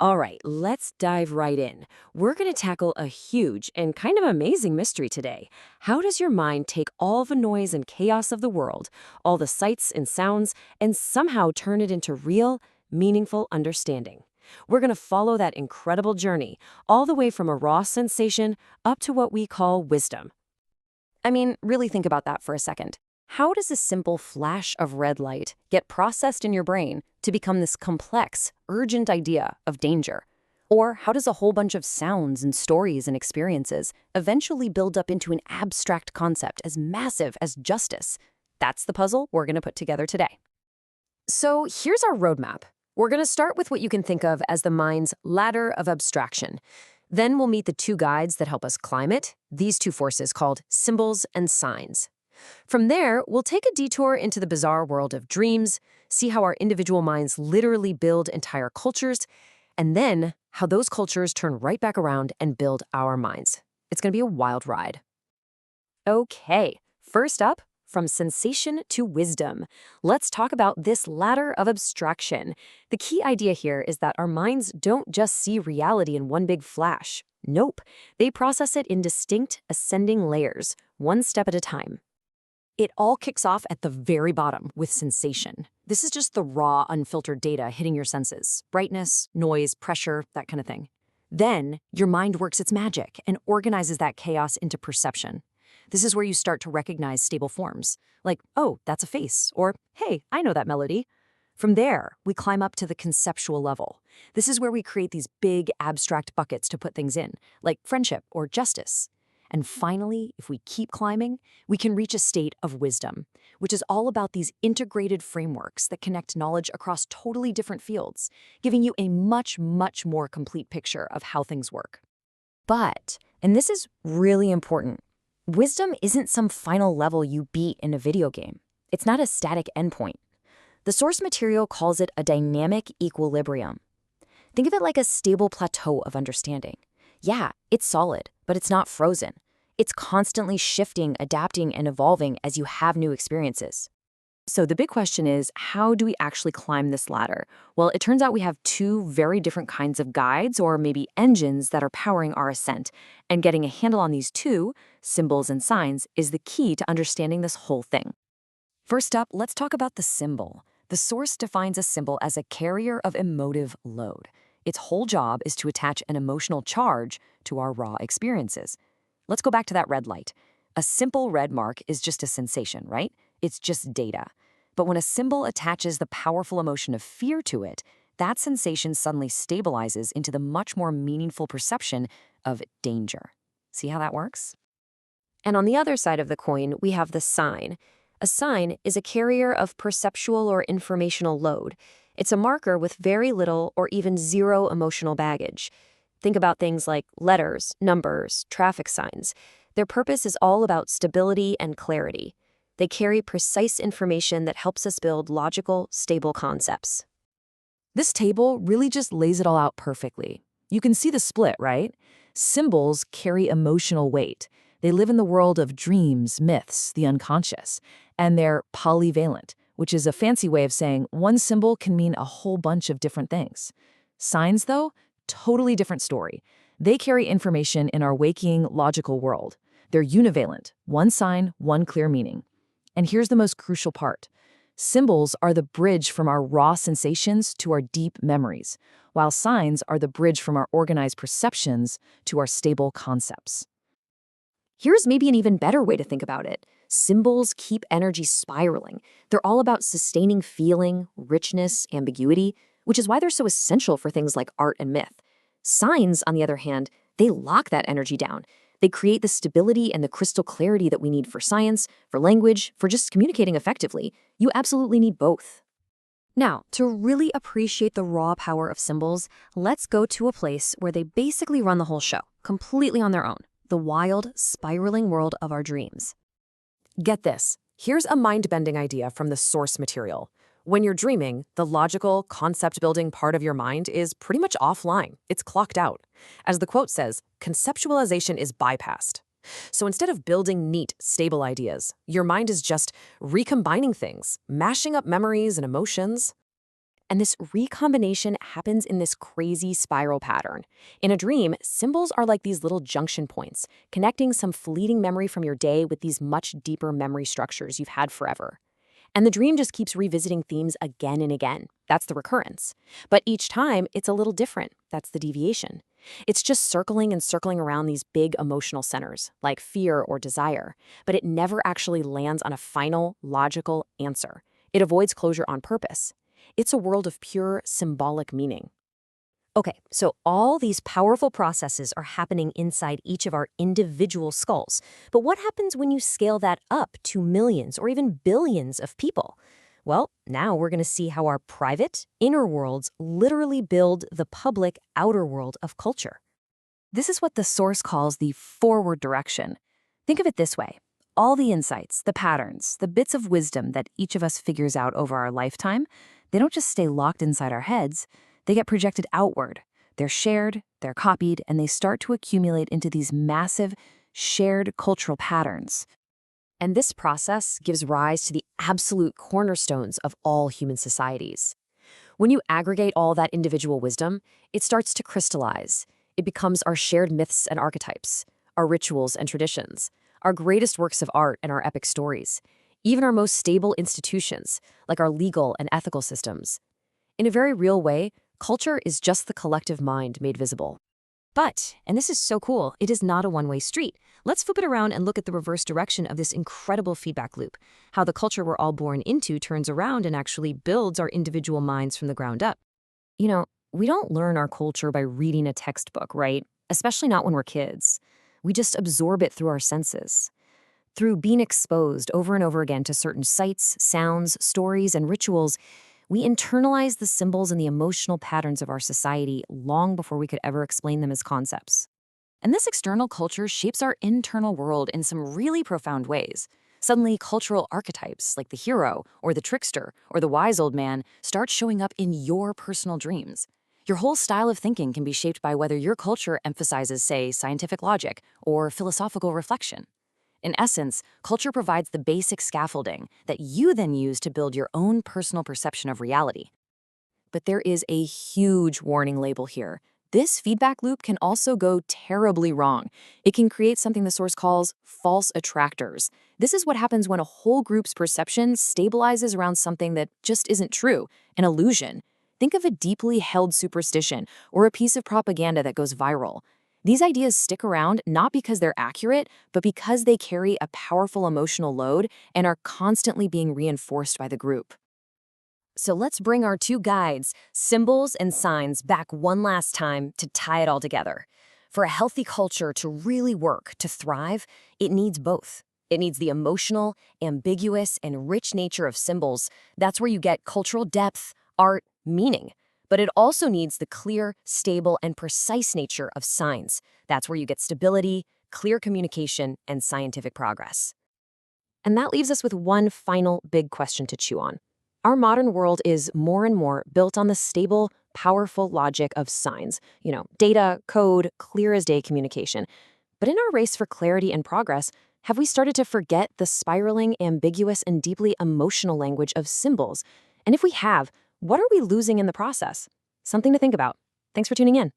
All right, let's dive right in. We're going to tackle a huge and kind of amazing mystery today. How does your mind take all the noise and chaos of the world, all the sights and sounds, and somehow turn it into real, meaningful understanding? We're going to follow that incredible journey, all the way from a raw sensation up to what we call wisdom. I mean, really think about that for a second. How does a simple flash of red light get processed in your brain to become this complex, urgent idea of danger? Or how does a whole bunch of sounds and stories and experiences eventually build up into an abstract concept as massive as justice? That's the puzzle we're going to put together today. So here's our roadmap. We're going to start with what you can think of as the mind's ladder of abstraction. Then we'll meet the two guides that help us climb it, these two forces called symbols and signs. From there, we'll take a detour into the bizarre world of dreams, see how our individual minds literally build entire cultures, and then how those cultures turn right back around and build our minds. It's going to be a wild ride. Okay, first up, from sensation to wisdom. Let's talk about this ladder of abstraction. The key idea here is that our minds don't just see reality in one big flash. Nope, they process it in distinct, ascending layers, one step at a time. It all kicks off at the very bottom with sensation. This is just the raw, unfiltered data hitting your senses. Brightness, noise, pressure, that kind of thing. Then, your mind works its magic and organizes that chaos into perception. This is where you start to recognize stable forms, like, oh, that's a face, or hey, I know that melody. From there, we climb up to the conceptual level. This is where we create these big, abstract buckets to put things in, like friendship or justice. And finally, if we keep climbing, we can reach a state of wisdom, which is all about these integrated frameworks that connect knowledge across totally different fields, giving you a much, much more complete picture of how things work. But, and this is really important, wisdom isn't some final level you beat in a video game. It's not a static endpoint. The source material calls it a dynamic equilibrium. Think of it like a stable plateau of understanding. Yeah, it's solid, but it's not frozen. It's constantly shifting, adapting, and evolving as you have new experiences. So the big question is, how do we actually climb this ladder? Well, it turns out we have two very different kinds of guides, or maybe engines, that are powering our ascent. And getting a handle on these two, symbols and signs, is the key to understanding this whole thing. First up, let's talk about the symbol. The source defines a symbol as a carrier of emotive load. Its whole job is to attach an emotional charge to our raw experiences. Let's go back to that red light. A simple red mark is just a sensation, right? It's just data. But when a symbol attaches the powerful emotion of fear to it, that sensation suddenly stabilizes into the much more meaningful perception of danger. See how that works? And on the other side of the coin, we have the sign. A sign is a carrier of perceptual or informational load. It's a marker with very little or even zero emotional baggage. Think about things like letters, numbers, traffic signs. Their purpose is all about stability and clarity. They carry precise information that helps us build logical, stable concepts. This table really just lays it all out perfectly. You can see the split, right? Symbols carry emotional weight. They live in the world of dreams, myths, the unconscious, and they're polyvalent, which is a fancy way of saying one symbol can mean a whole bunch of different things. Signs, though, totally different story. They carry information in our waking, logical world. They're univalent, one sign, one clear meaning. And here's the most crucial part. Symbols are the bridge from our raw sensations to our deep memories, while signs are the bridge from our organized perceptions to our stable concepts. Here's maybe an even better way to think about it. Symbols keep energy spiraling. They're all about sustaining feeling, richness, ambiguity, which is why they're so essential for things like art and myth. Signs, on the other hand, they lock that energy down. They create the stability and the crystal clarity that we need for science, for language, for just communicating effectively. You absolutely need both. Now, to really appreciate the raw power of symbols, let's go to a place where they basically run the whole show, completely on their own. The wild, spiraling world of our dreams. Get this. Here's a mind-bending idea from the source material. When you're dreaming, the logical, concept-building part of your mind is pretty much offline. It's clocked out. As the quote says, conceptualization is bypassed. So instead of building neat, stable ideas, your mind is just recombining things, mashing up memories and emotions. And this recombination happens in this crazy spiral pattern. In a dream, symbols are like these little junction points, connecting some fleeting memory from your day with these much deeper memory structures you've had forever. And the dream just keeps revisiting themes again and again. That's the recurrence. But each time, it's a little different. That's the deviation. It's just circling and circling around these big emotional centers, like fear or desire, but it never actually lands on a final, logical answer. It avoids closure on purpose. It's a world of pure symbolic meaning. Okay, so all these powerful processes are happening inside each of our individual skulls. But what happens when you scale that up to millions or even billions of people? Well, now we're going to see how our private, inner worlds literally build the public outer world of culture. This is what the source calls the forward direction. Think of it this way. All the insights, the patterns, the bits of wisdom that each of us figures out over our lifetime, they don't just stay locked inside our heads. They get projected outward. They're shared, they're copied, and they start to accumulate into these massive, shared cultural patterns. And this process gives rise to the absolute cornerstones of all human societies. When you aggregate all that individual wisdom, it starts to crystallize. It becomes our shared myths and archetypes, our rituals and traditions, our greatest works of art and our epic stories, even our most stable institutions, like our legal and ethical systems. In a very real way, culture is just the collective mind made visible. But, and this is so cool, it is not a one-way street. Let's flip it around and look at the reverse direction of this incredible feedback loop, how the culture we're all born into turns around and actually builds our individual minds from the ground up. You know, we don't learn our culture by reading a textbook, right? Especially not when we're kids. We just absorb it through our senses. Through being exposed over and over again to certain sights, sounds, stories, and rituals, we internalize the symbols and the emotional patterns of our society long before we could ever explain them as concepts. And this external culture shapes our internal world in some really profound ways. Suddenly, cultural archetypes like the hero or the trickster or the wise old man start showing up in your personal dreams. Your whole style of thinking can be shaped by whether your culture emphasizes, say, scientific logic or philosophical reflection. In essence, culture provides the basic scaffolding that you then use to build your own personal perception of reality. But there is a huge warning label here. This feedback loop can also go terribly wrong. It can create something the source calls false attractors. This is what happens when a whole group's perception stabilizes around something that just isn't true, an illusion. Think of a deeply held superstition or a piece of propaganda that goes viral. These ideas stick around not because they're accurate, but because they carry a powerful emotional load and are constantly being reinforced by the group. So let's bring our two guides, symbols and signs, back one last time to tie it all together. For a healthy culture to really work, to thrive, it needs both. It needs the emotional, ambiguous, and rich nature of symbols. That's where you get cultural depth, art, meaning. But it also needs the clear, stable, and precise nature of signs. That's where you get stability, clear communication, and scientific progress. And that leaves us with one final big question to chew on. Our modern world is more and more built on the stable, powerful logic of signs. Data, code, clear as day communication. But in our race for clarity and progress, have we started to forget the spiraling, ambiguous, and deeply emotional language of symbols? And if we have, what are we losing in the process? Something to think about. Thanks for tuning in.